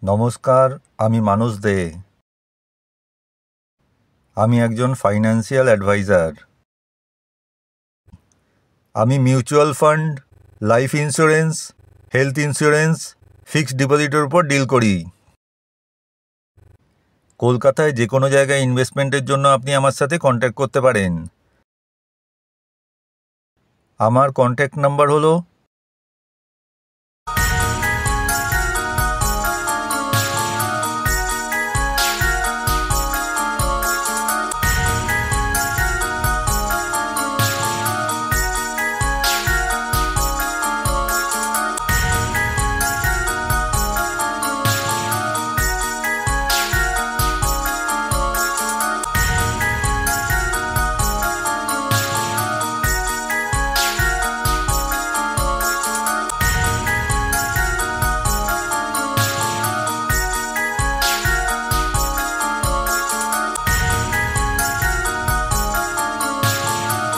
নমস্কার, আমি মানস দে। আমি একজন ফাইন্যান্সিয়াল অ্যাডভাইজার। আমি mutual fund, life insurance, health insurance, fixed ডিপোজিটের উপর ডিল করি। কলকাতায় যে কোনো জায়গায় ইনভেস্টমেন্টের জন্য আপনি আমার সাথে কন্ট্যাক্ট করতে পারেন। আমার কন্ট্যাক্ট নাম্বার হলো